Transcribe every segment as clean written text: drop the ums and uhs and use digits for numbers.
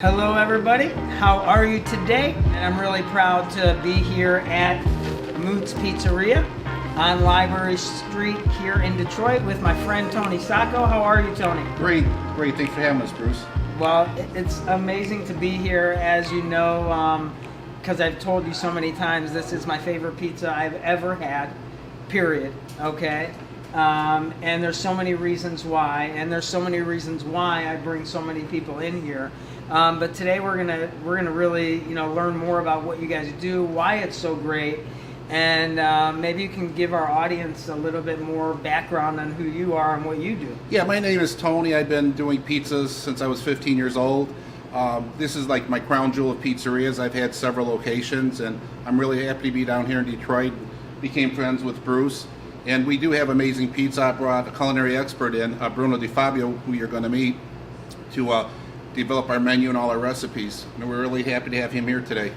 Hello everybody, how are you today? And I'm really proud to be here at Mootz Pizzeria on Library Street here in Detroit with my friend Tony Sacco. How are you, Tony? Great. Thanks for having us, Bruce. Well, it's amazing to be here, as you know, because I've told you so many times, this is my favorite pizza I've ever had, period, okay? And there's so many reasons why, and there's so many reasons why I bring so many people in here. But today we're gonna really learn more about what you guys do, why it's so great, and maybe you can give our audience a little bit more background on who you are and what you do. Yeah, my name is Tony. I've been doing pizzas since I was 15 years old. This is like my crown jewel of pizzerias. I've had several locations, and I'm really happy to be down here in Detroit. Became friends with Bruce, and we do have amazing pizza. I brought a culinary expert in, Bruno DiFabio, who you're going to meet, to develop our menu and all our recipes. And we're really happy to have him here today.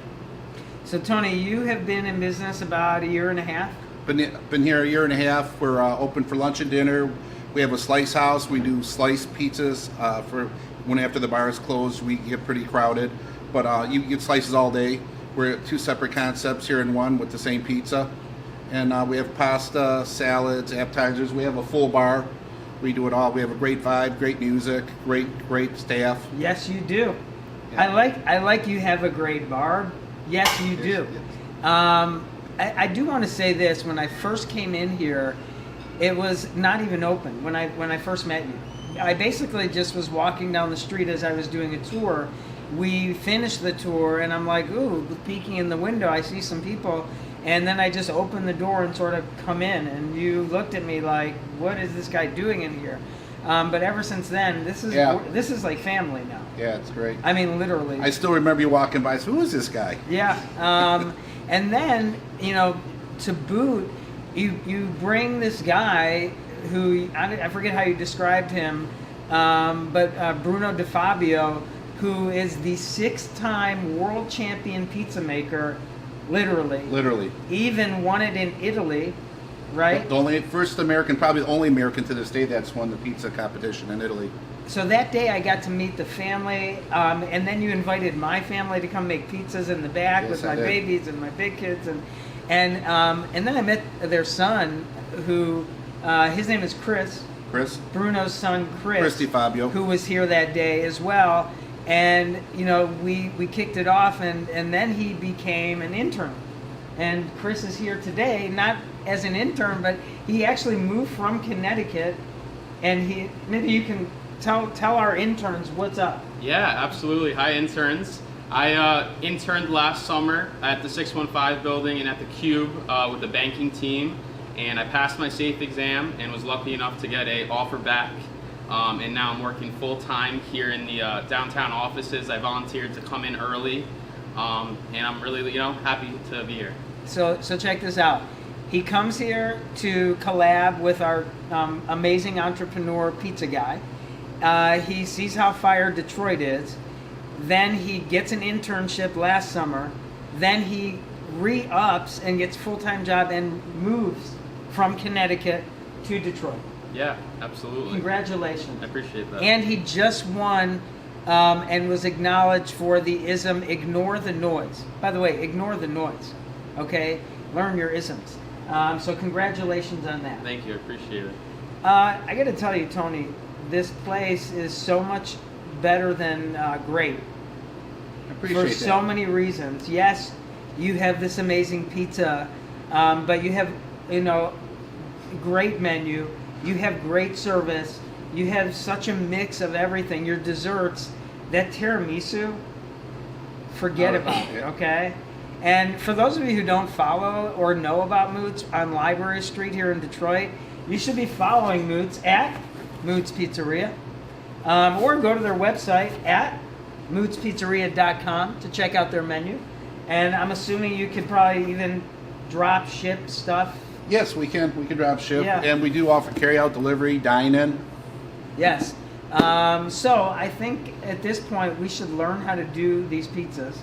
So Tony, you have been in business about a year and a half? Been here a year and a half. We're open for lunch and dinner. We have a slice house. We do sliced pizzas for when after the bar is closed. We get pretty crowded, but you get slices all day. We're two separate concepts here in one with the same pizza. And we have pasta, salads, appetizers. We have a full bar. We do it all. We have a great vibe, great music, great staff. Yes, you do. Yeah. I like you have a great bar. Yes, you do. Yes. I do want to say this. When I first came in here, it was not even open when I first met you. I basically just was walking down the street as I was doing a tour. We finished the tour, and I'm like, ooh, peeking in the window, I see some people. And then I just opened the door and sort of come in, and you looked at me like, what is this guy doing in here? But ever since then, this is like family now. Yeah, it's great. I mean, literally. I still remember you walking by. So who is this guy? Yeah. And then, to boot, you bring this guy who, I forget how you described him, but Bruno DiFabio, who is the 6-time world champion pizza maker. Literally. Even won it in Italy, right? The only first American, probably the only American to this day that's won the pizza competition in Italy. So that day I got to meet the family, and then you invited my family to come make pizzas in the back with my babies and my big kids, and then I met their son, who his name is Chris. Bruno's son, Chris DiFabio, who was here that day as well. And we kicked it off, and then he became an intern. And Chris is here today, not as an intern, but he actually moved from Connecticut. And maybe you can tell our interns what's up. Yeah, absolutely. Hi, interns. I interned last summer at the 615 building and at the Cube with the banking team, and I passed my SAFE exam and was lucky enough to get an offer back. And now I'm working full-time here in the downtown offices. I volunteered to come in early, and I'm really, happy to be here. So check this out. He comes here to collab with our amazing entrepreneur pizza guy. He sees how fire Detroit is. Then he gets an internship last summer. Then he re-ups and gets a full-time job and moves from Connecticut to Detroit. Yeah, absolutely. Congratulations. I appreciate that. And he just won and was acknowledged for the ism, ignore the noise. By the way, ignore the noise, okay? Learn your isms. So congratulations on that. Thank you, I appreciate it. I got to tell you, Tony, this place is so much better than great. I appreciate for so many reasons. Yes, you have this amazing pizza, but you have, great menu. You have great service. You have such a mix of everything. Your desserts, that tiramisu, forget about it, okay? And for those of you who don't follow or know about Mootz on Library Street here in Detroit, you should be following Mootz at Mootz Pizzeria, or go to their website at mootspizzeria.com to check out their menu. And I'm assuming you could probably even drop ship stuff. Yes, we can. We can drop ship, Yeah. and we do offer carry-out delivery, dine-in. Yes. So I think at this point we should learn how to do these pizzas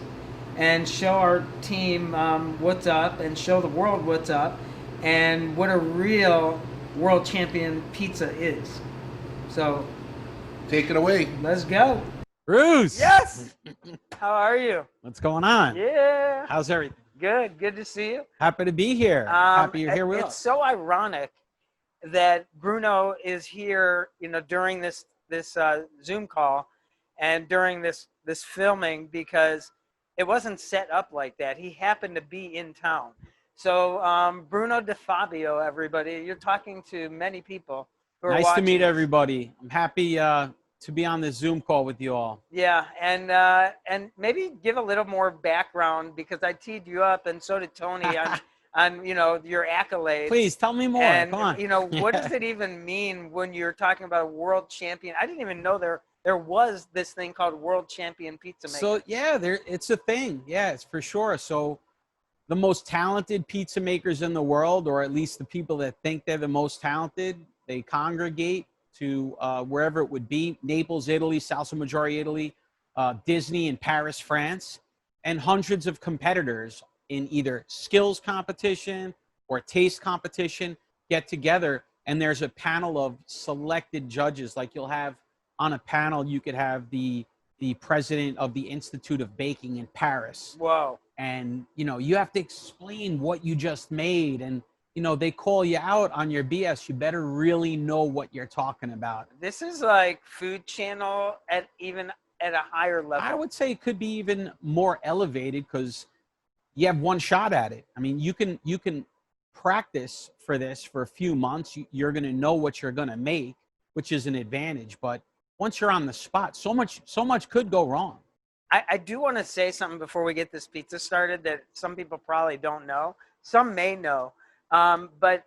and show our team what's up and show the world what's up and what a real world champion pizza is. So Take it away. let's go. Bruce. Yes. How are you? What's going on? Yeah. How's everything? Good. Good to see you. Happy to be here. Happy you're here with It's us. so ironic that Bruno is here, during this Zoom call and during this filming, because it wasn't set up like that. He happened to be in town. So Bruno DiFabio, everybody, you're talking to many people who are Nice watching to meet this. everybody. I'm happy to be on this Zoom call with you all. Yeah, and maybe give a little more background, because I teed you up, and so did Tony on your accolades. Please tell me more. And Come on. what does it even mean when you're talking about a world champion? I didn't even know there was this thing called world champion pizza maker. So yeah, it's a thing. Yeah, it's for sure. So the most talented pizza makers in the world, or at least the people that think they're the most talented, they congregate to wherever it would be: Naples, Italy; Salsa Maggiore, Italy; Disney in Paris, France; and hundreds of competitors in either skills competition or taste competition get together, and there's a panel of selected judges. Like, you'll have on a panel, you could have the president of the Institute of Baking in Paris. Whoa. And you have to explain what you just made, and they call you out on your BS. You better really know what you're talking about. This is like Food Channel at a higher level. I would say it could be even more elevated, because you have one shot at it. I mean, you can practice for this for a few months. You're going to know what you're going to make, which is an advantage. But once you're on the spot, so much could go wrong. I do want to say something before we get this pizza started that some people probably don't know. Some may know. But,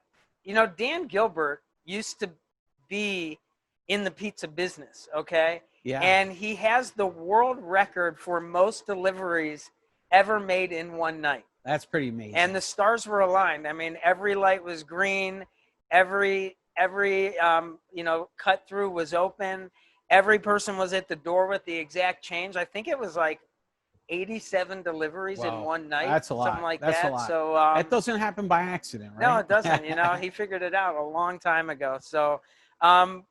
Dan Gilbert used to be in the pizza business, okay? Yeah. And he has the world record for most deliveries ever made in one night. That's pretty amazing. And the stars were aligned. I mean, every light was green. Every cut through was open. Every person was at the door with the exact change. I think it was like 87 deliveries in one night. That's a lot. Something like That's that. a lot. So that doesn't happen by accident, right? No, it doesn't. He figured it out a long time ago. So I'm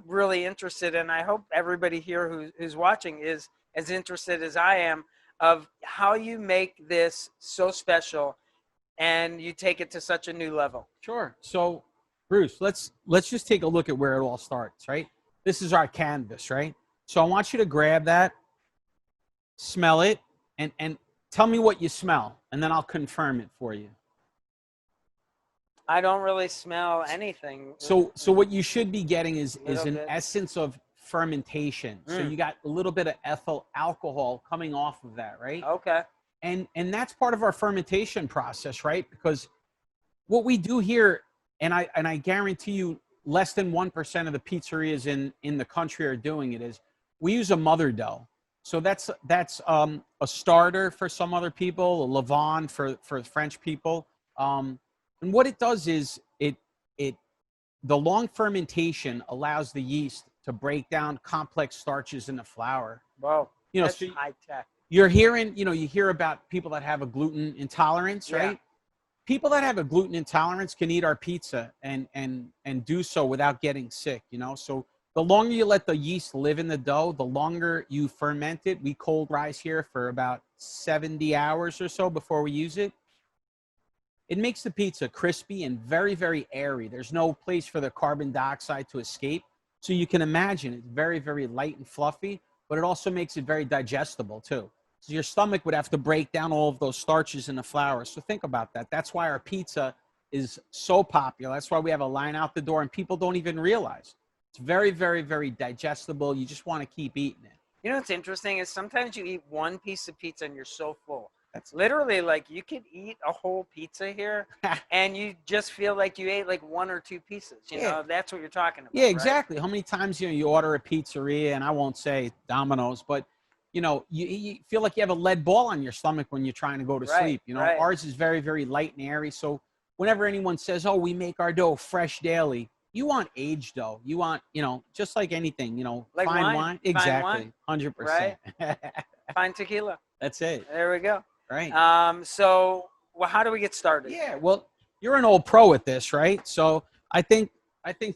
really interested, and I hope everybody here who's watching is as interested as I am, of how you make this so special and you take it to such a new level. Sure. So, Bruce, let's just take a look at where it all starts, right? This is our canvas, right? So I want you to grab that, smell it, and tell me what you smell, and then I'll confirm it for you. I don't really smell anything. So what you should be getting is an bit. essence of fermentation. So you got a little bit of ethyl alcohol coming off of that, right? Okay. And that's part of our fermentation process, right? Because what we do here, and I guarantee you, less than 1% of the pizzerias in the country are doing it, is we use a mother dough. So that's a starter for some other people, a levain for French people. And what it does is the long fermentation allows the yeast to break down complex starches in the flour. Wow. That's So high tech. you're hearing, you hear about people that have a gluten intolerance, right? Yeah. People that have a gluten intolerance can eat our pizza and do so without getting sick, So the longer you let the yeast live in the dough, the longer you ferment it. We cold rise here for about 70 hours or so before we use it. It makes the pizza crispy and very, very airy. There's no place for the carbon dioxide to escape. So you can imagine it's very, very light and fluffy, but it also makes it very digestible too. So your stomach would have to break down all of those starches in the flour. So think about that. That's why our pizza is so popular. That's why we have a line out the door, and people don't even realize. It's very, very, very digestible. You just want to keep eating it. What's interesting is sometimes you eat one piece of pizza and you're so full. That's literally like you could eat a whole pizza here and you just feel like you ate like one or two pieces. That's what you're talking about. Yeah, exactly. Right? How many times you order a pizzeria, and I won't say Domino's, but you feel like you have a lead ball on your stomach when you're trying to go to sleep. Right. Ours is very, very light and airy. So whenever anyone says, "Oh, we make our dough fresh daily," you want aged dough. You want, just like anything, like fine wine. Exactly. 100%. Right. Fine tequila. That's it. There we go. Right. So how do we get started? Yeah. Well, you're an old pro at this, right? So I think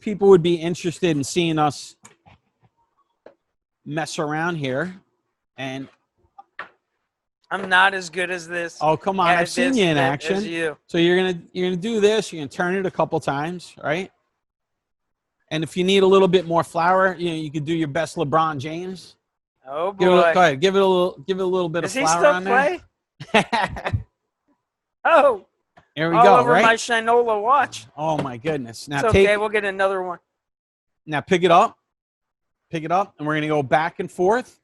people would be interested in seeing us mess around here, and I'm not as good as this. oh, come on, at I've seen this you in bit action. As you. So you're gonna do this. You're gonna turn it a couple times, right? And if you need a little bit more flour, you could do your best LeBron James. Oh Go boy. ahead, give it a little bit Does of he flour still on play? there. Oh, There we all go, over right? my Shinola watch. Oh my goodness! Now It's okay. We'll get another one. Now pick it up, and we're gonna go back and forth.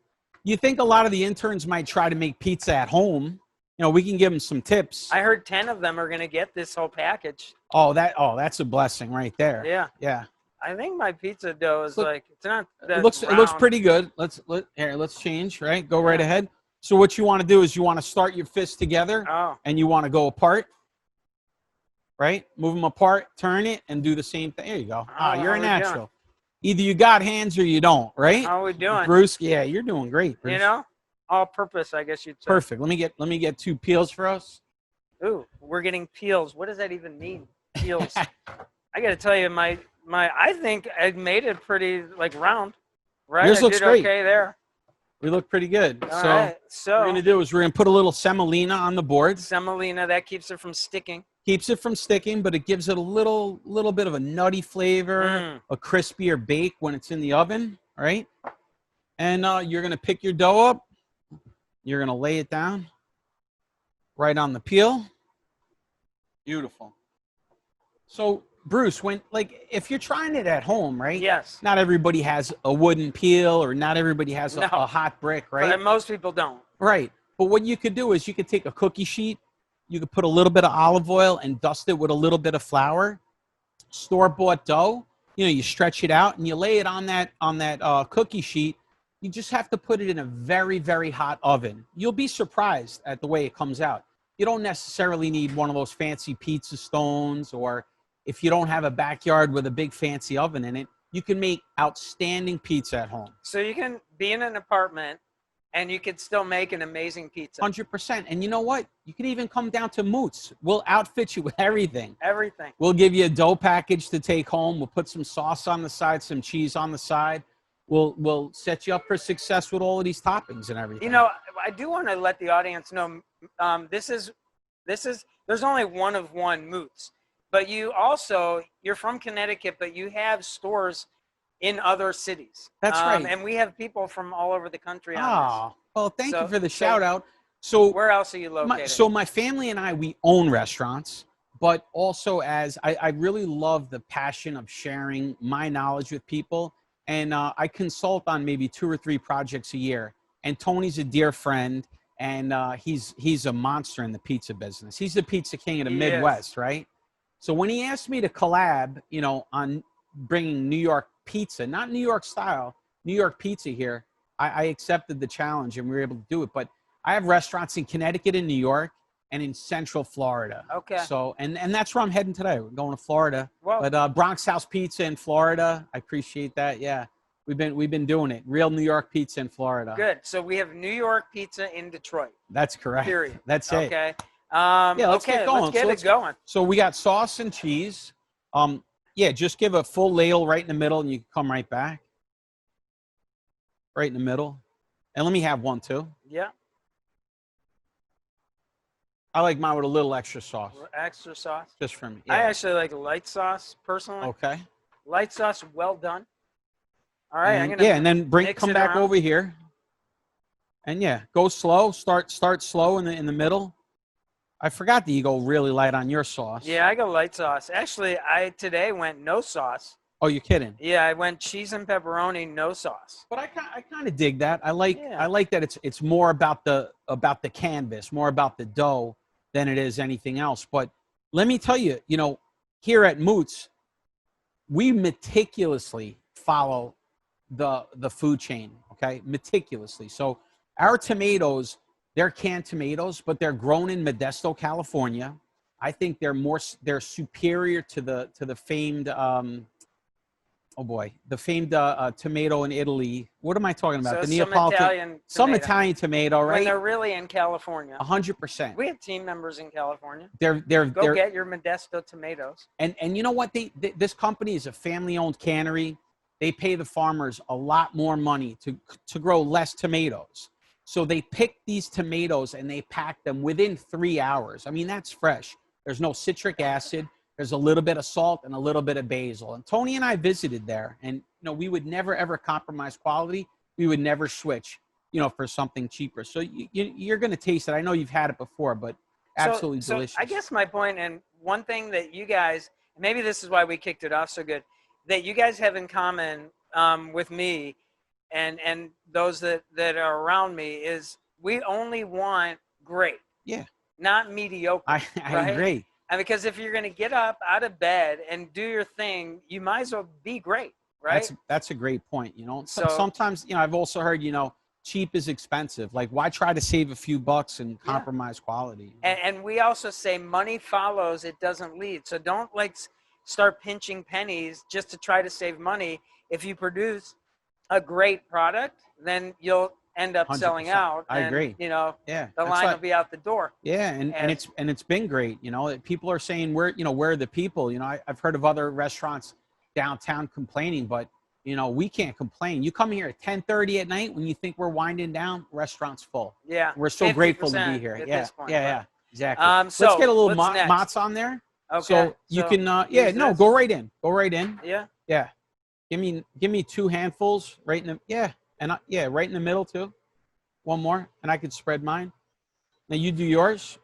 You think a lot of the interns might try to make pizza at home? We can give them some tips. I heard 10 of them are going to get this whole package. That's a blessing right there. Yeah. Yeah. I think my pizza dough is it's not that It looks round. pretty good. Let's change, right? Go right ahead. So what you want to do is you want to start your fists together and you want to go apart. Right? Move them apart, turn it, and do the same thing. There you go. You're a natural. Doing? Either you got hands or you don't, right? How are we doing? Bruce, yeah, you're doing great, Bruce. All purpose, I guess you'd say. Perfect. Let me get 2 peels for us. Ooh, we're getting peels. What does that even mean? Peels. I got to tell you, I think I made it pretty round. Right? Yours looks great. Okay there. We look pretty good. All right. So what we're gonna do is we're gonna put a little semolina on the board. Semolina, that keeps it from sticking. Keeps it from sticking, but it gives it a little bit of a nutty flavor, a crispier bake when it's in the oven, right? And you're gonna pick your dough up. You're gonna lay it down right on the peel. Beautiful. So Bruce, if you're trying it at home, right? Yes. Not everybody has a wooden peel, or not everybody has a hot brick, right? But most people don't. Right. But what you could do is you could take a cookie sheet, you could put a little bit of olive oil and dust it with a little bit of flour. Store-bought dough, you stretch it out and you lay it on that cookie sheet. You just have to put it in a very, very hot oven. You'll be surprised at the way it comes out. You don't necessarily need one of those fancy pizza stones, or if you don't have a backyard with a big fancy oven in it, you can make outstanding pizza at home. So you can be in an apartment and you could still make an amazing pizza. 100%. And you know what? You can even come down to Mootz. We'll outfit you with everything. Everything. We'll give you a dough package to take home. We'll put some sauce on the side, some cheese on the side. We'll set you up for success with all of these toppings and everything. I do want to let the audience know there's only one of one Mootz. But you're from Connecticut, but you have stores in other cities. That's right. And we have people from all over the country on this. Well, thank you for the shout out. So where else are you located? My family and we own restaurants, but also I really love the passion of sharing my knowledge with people. And I consult on maybe 2 or 3 projects a year. And Tony's a dear friend, and he's a monster in the pizza business. He's the pizza king of the Midwest, right? So when he asked me to collab, on bringing New York pizza, not New York style, New York pizza here, I accepted the challenge and we were able to do it. But I have restaurants in Connecticut and New York and in Central Florida. Okay. So, and that's where I'm heading today. We're going to Florida. Whoa. But Bronx House Pizza in Florida, I appreciate that. Yeah. We've been doing it. Real New York pizza in Florida. Good. So we have New York pizza in Detroit. That's correct. Period. That's it. Okay. Let's get going. Let's get it going. So we got sauce and cheese. Just give a full ladle right in the middle, and you can come right back. Right in the middle. And let me have one too. Yeah. I like mine with a little extra sauce. Extra sauce. Just for me. Yeah. I actually like light sauce personally. Okay. Light sauce, well done. All right, and, and then come back over here. And go slow. Start slow in the middle. I forgot that you go really light on your sauce. Yeah, I go light sauce. Actually, I today went no sauce. Oh, you're kidding? Yeah, I went cheese and pepperoni, no sauce. But I kind of dig that. I like that it's more about the canvas, more about the dough than it is anything else. But let me tell you, here at Mootz, we meticulously follow the food chain, okay? Meticulously. So our tomatoes, they're canned tomatoes, but they're grown in Modesto, California. I think they're superior to the famed the famed tomato in Italy. What am I talking about? So the Neapolitan, some Italian tomato, right? When they're really in California. 100%. We have team members in California. They're get your Modesto tomatoes. And you know what? This company is a family-owned cannery. they pay the farmers a lot more money to grow less tomatoes. So they pick these tomatoes and they pack them within 3 hours. I mean, that's fresh. There's no citric acid. There's a little bit of salt and a little bit of basil. And Tony and I visited there, and we would never ever compromise quality. We would never switch, for something cheaper. So you're going to taste it. I know you've had it before, but absolutely delicious. I guess my point, and one thing that you guys, maybe this is why we kicked it off so good, that you guys have in common with me and those that are around me is we only want great. Yeah. Not mediocre. I right? agree. And because if you're going to get up out of bed and do your thing, you might as well be great, right? That's a great point. So sometimes, I've also heard, cheap is expensive. Like, why try to save a few bucks and compromise quality? And we also say money follows, it doesn't lead. So don't start pinching pennies just to try to save money. If you produce a great product, then you'll end up 100%. selling out. I agree. The That's line will be out the door. Yeah, and it's been great. People are saying where are the people? I've heard of other restaurants downtown complaining, but we can't complain. You come here at 10:30 at night when you think we're winding down, restaurant's full. Yeah, we're so grateful to be here. At this point, yeah, exactly. So let's get a little what's next? Mott's on there. Okay. So you can go right in. Go right in. Yeah. Yeah. Give me 2 handfuls right in the right in the middle too. One more, and I could spread mine. Now you do yours.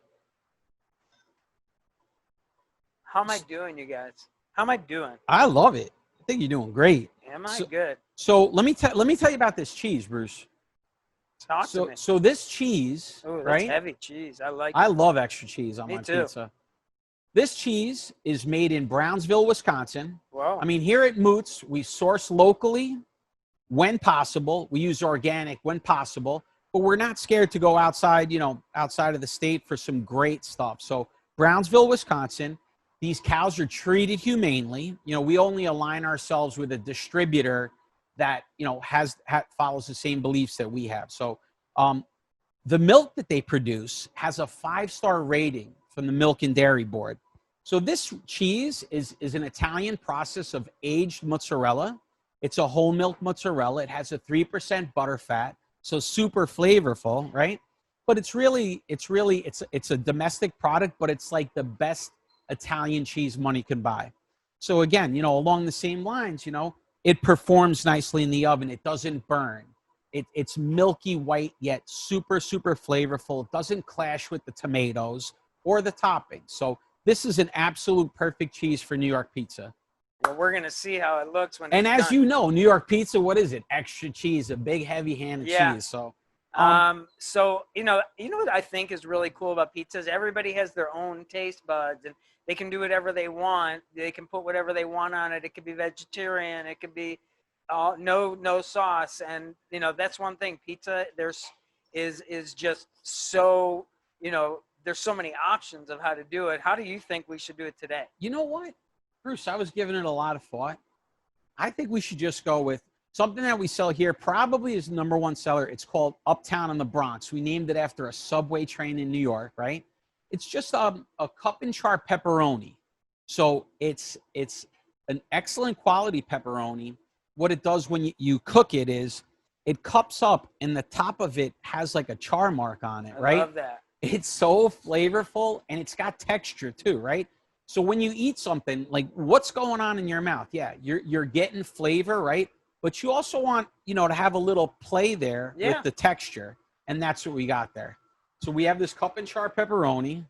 How am I doing, you guys? How am I doing? I love it. I think you're doing great. Am I good? So let me tell you about this cheese, Bruce. Talk to me. So this cheese, Ooh, that's right? heavy cheese. I like it. I love extra cheese on Me my too. pizza. This cheese is made in Brownsville, Wisconsin. Whoa. I mean, here at Mootz, we source locally when possible. We use organic when possible, but we're not scared to go outside, outside of the state for some great stuff. So Brownsville, Wisconsin, these cows are treated humanely. We only align ourselves with a distributor that, follows the same beliefs that we have. So the milk that they produce has a 5-star rating from the Milk and Dairy Board. So this cheese is an Italian process of aged mozzarella. It's a whole milk mozzarella. It has a 3% butter fat, so super flavorful, right? But it's a domestic product, but it's like the best Italian cheese money can buy. So again, along the same lines, it performs nicely in the oven. It doesn't burn. It's milky white, yet super, super flavorful. It doesn't clash with the tomatoes or the toppings. So this is an absolute perfect cheese for New York pizza. Well, we're going to see how it looks when and it's as done. you know, New York pizza, what is it? Extra cheese, a big heavy hand of cheese. So you know what I think is really cool about pizzas? Everybody has their own taste buds, and they can do whatever they want. They can put whatever they want on it. It could be vegetarian. It could be no sauce. And that's one thing. Pizza is just so there's so many options of how to do it. How do you think we should do it today? You know what, Bruce? I was giving it a lot of thought. I think we should just go with something that we sell here, probably is the #1 seller. It's called Uptown in the Bronx. We named it after a subway train in New York, right? It's just a cup and char pepperoni. So it's an excellent quality pepperoni. What it does when you cook it is it cups up, and the top of it has like a char mark on it, right? I love that. It's so flavorful, and it's got texture too, right? So when you eat something, like what's going on in your mouth? Yeah, you're getting flavor, right? But you also want, to have a little play there with the texture, and that's what we got there. So we have this cup and char pepperoni,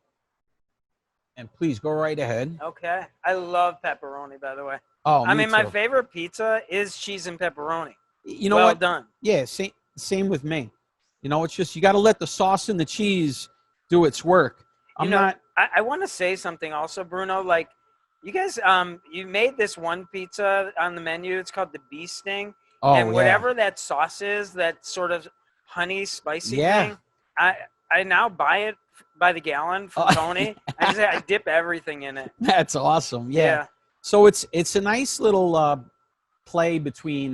and please go right ahead. Okay. I love pepperoni, by the way. Oh, I mean, my too. favorite pizza is cheese and pepperoni. You know well what? done. Yeah, same with me. It's just you got to let the sauce and the cheese do its work. I want to say something also, Bruno. Like, you guys, you made this one pizza on the menu. It's called the Bee Sting. Oh, and whatever that sauce is, that sort of honey spicy thing, I now buy it by the gallon from Tony. I dip everything in it. That's awesome. Yeah. So it's a nice little play between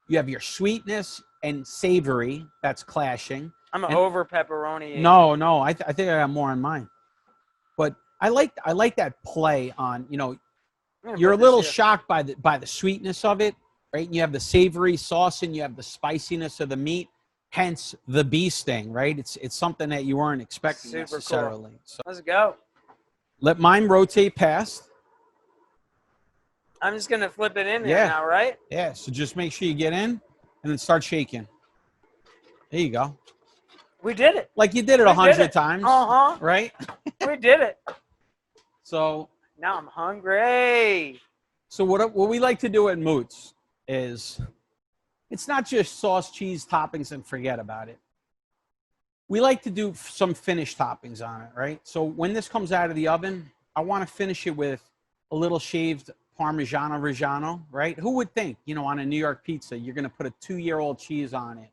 you have your sweetness and savory that's clashing. I'm over pepperoni. No, I think I got more on mine. But I like that play on, you're a little shocked by the sweetness of it, right? And you have the savory sauce and you have the spiciness of the meat, hence the bee sting, right? It's something that you weren't expecting Super cool. necessarily. So Let's go. let mine rotate past. I'm just gonna flip it in there now, right? Yeah, so just make sure you get in and then start shaking. There you go. We did it. Like you did it 100 times, right? We did it. So Now I'm hungry. So what we like to do at Mootz is, it's not just sauce, cheese, toppings, and forget about it. We like to do some finished toppings on it, right? So when this comes out of the oven, I want to finish it with a little shaved Parmigiano Reggiano, right? Who would think, you know, on a New York pizza, you're going to put a 2-year-old cheese on it,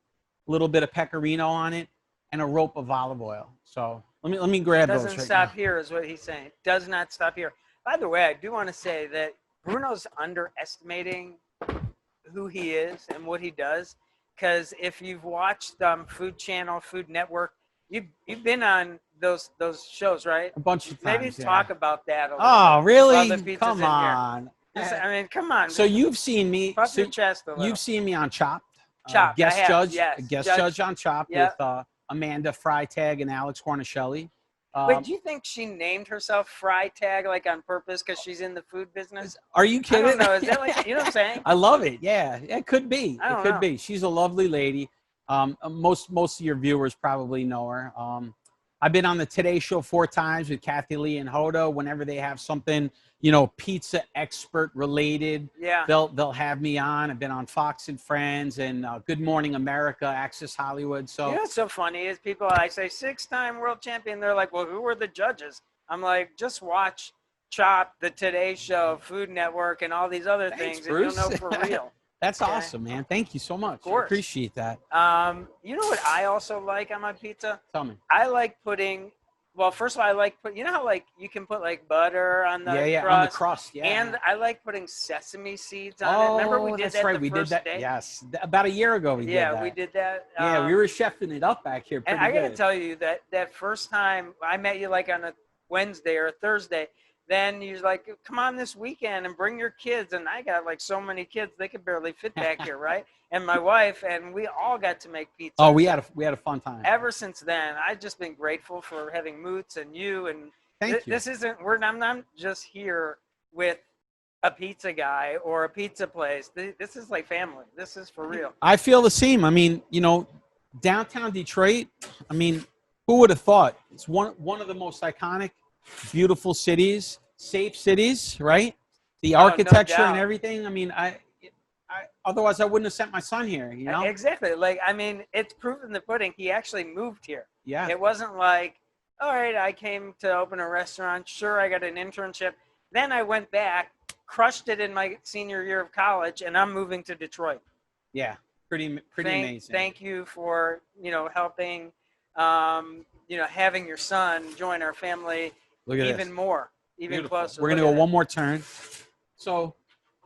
a little bit of pecorino on it, and a rope of olive oil. So let me grab those. Doesn't right stop now. here, is what he's saying. Does not stop here. By the way, I do want to say that Bruno's underestimating who he is and what he does. Because if you've watched Food Channel, Food Network, you've been on those shows, right? A bunch of times. Maybe talk about that a little Oh, bit. really? While the pizza's Come in here. on. I mean, come on. So you've seen me. Puff your chest a little. You've seen me on Chopped. Chopped, I Guest have, judge. yes. Guest Judge. judge on Chopped Yep. with Amanda Freitag and Alex Cornicelli. Wait, do you think she named herself Freitag like on purpose because she's in the food business? Are you I kidding? don't know. Is that like, you know what I'm saying? I love it. Yeah, it could be. I don't It could know. be. She's a lovely lady. Most of your viewers probably know her. I've been on the Today Show 4 times with Kathy Lee and Hoda. Whenever they have something, you know, pizza expert related, Yeah. they'll have me on. I've been on Fox and Friends and Good Morning America, Access Hollywood. So You know what's so funny is people, I say 6-time world champion. They're like, well, who were the judges? I'm like, just watch Chop, the Today Show, Food Network, and all these other Thanks, things, Bruce. and you'll know for real. that's Okay. awesome, man. Thank you so much. I course. appreciate that. You know what I also like on my pizza? Tell me. I like putting, well, first of all, I like put, you know how like you can put like butter on the crust? On the crust. Yeah. And I like putting sesame seeds on it. Remember we did that's that right. the We first did that. day? Yes, about a year ago we did that. Yeah, we did that. Yeah, we were chefing it up back here. Pretty And I got to good. tell you that first time I met you like on a Wednesday or a Thursday, then you're like, come on this weekend and bring your kids. And I got like so many kids, they could barely fit back here, right? And my wife, and we all got to make pizza. Oh, we had a fun time. Ever since then, I've just been grateful for having Mootz and you. And Thank you. This isn't, I'm not just here with a pizza guy or a pizza place. This is like family. This is for real. I feel the same. I mean, you know, downtown Detroit. I mean, who would have thought? It's one of the most iconic, beautiful cities, safe cities, right? The no architecture and doubt. everything. I mean, I otherwise I wouldn't have sent my son here. You know? Exactly. Like, I mean, it's proof in the pudding. He actually moved here. Yeah. It wasn't like, all right, I came to open a restaurant. Sure, I got an internship. Then I went back, crushed it in my senior year of college, and I'm moving to Detroit. Yeah. Pretty amazing. Thank you for, helping, having your son join our family Look at even this. more, even Beautiful. closer. We're gonna Look go at one it. more turn. So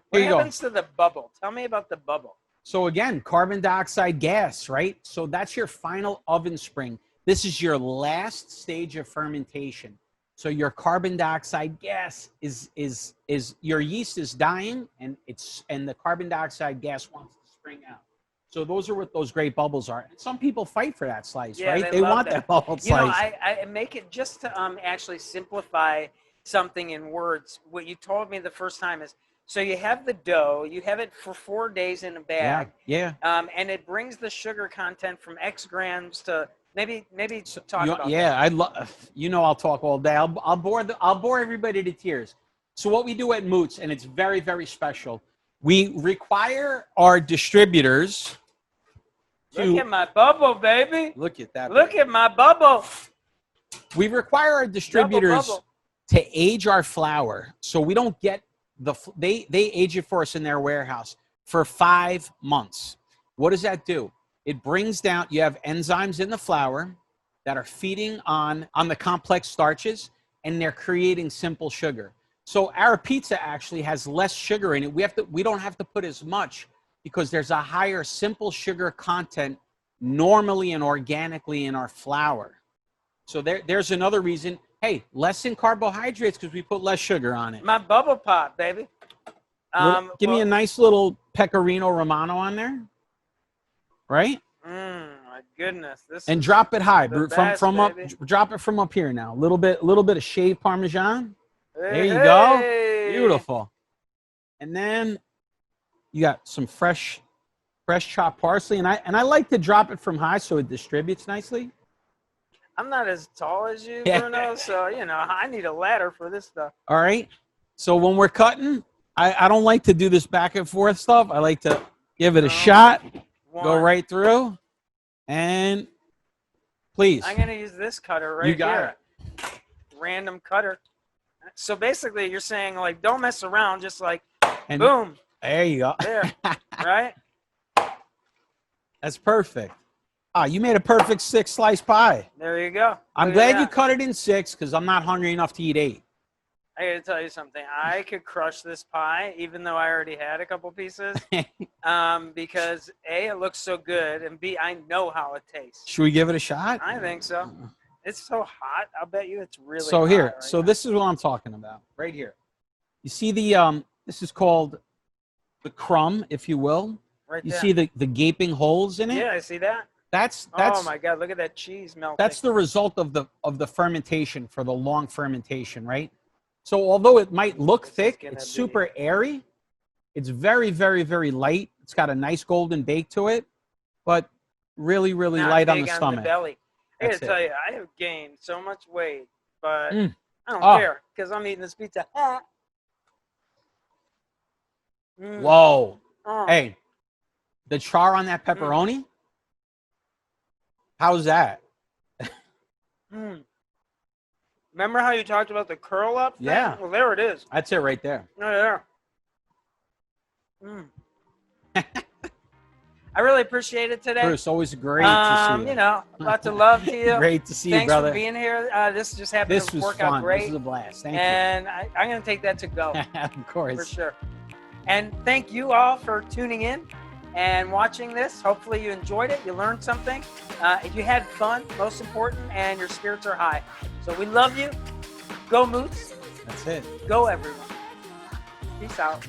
What here you go. happens to the bubble? Tell me about the bubble. So again, carbon dioxide gas, right? So that's your final oven spring. This is your last stage of fermentation. So your carbon dioxide gas is your yeast is dying, and the carbon dioxide gas wants to spring out. So those are what those great bubbles are. And some people fight for that slice, Yeah, right? they love want that bubble slice. I make it just to actually simplify something in words. What you told me the first time is, so you have the dough, you have it for 4 days in a bag, yeah. and it brings the sugar content from X grams to maybe talk about Yeah, that. I love. I'll talk all day. I'll bore everybody to tears. So what we do at Mootz, and it's very, very special. We require our distributors to Look at my bubble, baby. look at that. Look at my bubble. We require our distributors Bubble. to age our flour, so we don't get they age it for us in their warehouse for 5 months. What does that do? It brings down. You have enzymes in the flour that are feeding on the complex starches, and they're creating simple sugar. So our pizza actually has less sugar in it. We don't have to put as much because there's a higher simple sugar content normally and organically in our flour. So there's another reason. Hey, less in carbohydrates because we put less sugar on it. My bubble pop, baby. Give me a nice little pecorino romano on there, right? My goodness, this And is drop it high, the Brute. best, From up, baby. drop it from up here now. A little bit of shaved Parmesan. There you Hey. go. Beautiful. And then you got some fresh chopped parsley, and I like to drop it from high so it distributes nicely. I'm not as tall as you, Yeah. Bruno, so you know I need a ladder for this stuff. All right. So when we're cutting, I don't like to do this back and forth stuff. I like to give it a shot, go One. right through, and please. I'm gonna use this cutter right You got here. Random cutter. So basically, you're saying like don't mess around, just like And boom, there you go. there, right? That's perfect. Ah, you made a perfect 6-slice pie. There you go. I'm Look at glad you that. cut it in 6 because I'm not hungry enough to eat 8. I gotta tell you something. I could crush this pie, even though I already had a couple pieces, because A, it looks so good, and B, I know how it tastes. Should we give it a shot? I think so. It's so hot. I'll bet you it's really So hot here, right so now. this is what I'm talking about, right here. You see the this is called the crumb, if you will. Right You there. see the gaping holes in it? Yeah, I see that. That's Oh my God, look at that cheese melting. that's the result of the fermentation for the long fermentation, right? So although it might look This is thick, gonna it's be- super airy. It's very, very, very light. It's got a nice golden bake to it, but really, really Not light on big the stomach. belly. I gotta That's it. tell you, I have gained so much weight, but Mm. I don't Oh. care because I'm eating this pizza. Ah. Mm. Whoa. Oh. Hey, the char on that pepperoni, how's that? Mm. Remember how you talked about the curl up thing? Yeah. Well, there it is. That's it right there. Oh, there. Mm. I really appreciate it today. Bruce, always great to see you. You know, lots of love to you. Great to see you, Thanks brother. for being here. This just happened This to was work out fun. great. This was a blast. Thank And I'm going to take that to go you. Of for course. sure. And thank you all for tuning in and watching this. Hopefully you enjoyed it. You learned something. You had fun, most important, and your spirits are high. So we love you. Go Mootz. That's it. Go everyone. Peace out.